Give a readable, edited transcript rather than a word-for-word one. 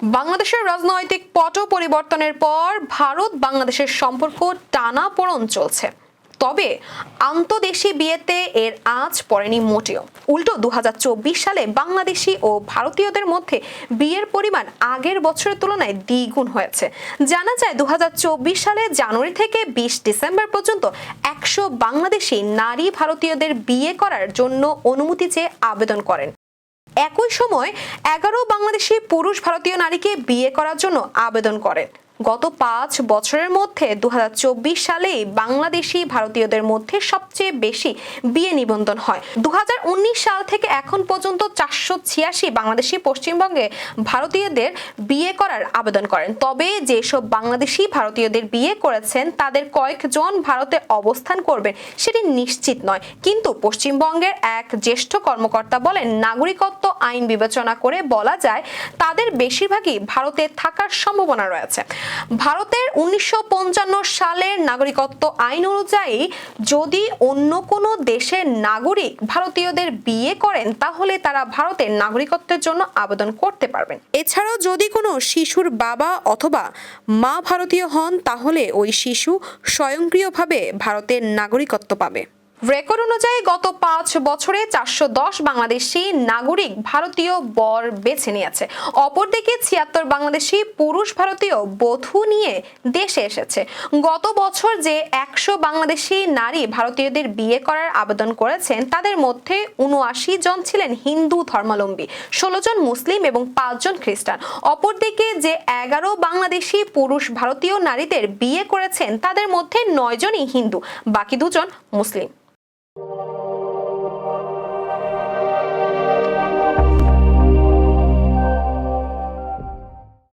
বাংলাদেশের রাজনৈতিক পট পরিবর্তনের পর ভারত বাংলাদেশের সম্পর্ক টানাপোড়েন চলছে। তবে আন্তদেশী বিয়েতে এর আঁচ পড়েনি মোটেও। উল্টো 2024 সালে বাংলাদেশি ও ভারতীয়দের মধ্যে বিয়ের পরিমাণ আগের বছরের তুলনায় দ্বিগুণ হয়েছে। জানা যায় 2024 সালে জানুয়ারি থেকে 20 ডিসেম্বর পর্যন্ত 100 বাংলাদেশি নারী ভারতীয়দের বিয়ে করার জন্য অনুমতি চেয়ে আবেদন করেন। একই সময় 11 বাংলাদেশি পুরুষ ভারতীয় নারীকে বিয়ে করার জন্য আবেদন করেন। গত 5 বছরের মধ্যে 2024 সালেই বাংলাদেশি ভারতীয়দের মধ্যে সবচেয়ে বেশি বিয়ে নিবন্ধন হয়। 2019 সাল থেকে এখন পর্যন্ত 486 বাংলাদেশি পশ্চিমবঙ্গে ভারতীয়দের বিয়ে করার আবেদন করেন। তবে যেসব বাংলাদেশি ভারতীয়দের বিয়ে করেছেন তাদের কয়েকজন ভারতে অবস্থান করবেন সেটি নিশ্চিত নয়। কিন্তু পশ্চিমবঙ্গের এক জ্যেষ্ঠ কর্মকর্তা বলেন, নাগরিকত্ব আইন বিবেচনা করে বলা যায় তাদের বেশিরভাগই ভারতে থাকার সম্ভাবনা রয়েছে। ভারতের 1955 সালের নাগরিকত্ব আইন অনুযায়ী যদি অন্য কোনো দেশের নাগরিক ভারতীয়দের বিয়ে করেন তাহলে তারা ভারতের নাগরিকত্বের জন্য আবেদন করতে পারবেন। এছাড়াও যদি কোনো শিশুর বাবা অথবা মা ভারতীয় হন তাহলে ওই শিশু স্বয়ংক্রিয়ভাবে ভারতের নাগরিকত্ব পাবে। রেকর্ড অনুযায়ী গত 5 বছরে 410 বাংলাদেশি নাগরিক ভারতীয় বর বেছে নিয়েছে। অপরদিকে 76 বাংলাদেশি পুরুষ ভারতীয় বধূ নিয়ে দেশে এসেছে। গত বছর যে 100 বাংলাদেশি নারী ভারতীয়দের বিয়ে করার আবেদন করেছেন তাদের মধ্যে 79 জন ছিলেন হিন্দু ধর্মাবলম্বী, 16 জন মুসলিম এবং 5 জন খ্রিস্টান। অপরদিকে যে 11 বাংলাদেশি পুরুষ ভারতীয় নারীদের বিয়ে করেছেন তাদের মধ্যে 9 জনই হিন্দু, বাকি 2 জন মুসলিম।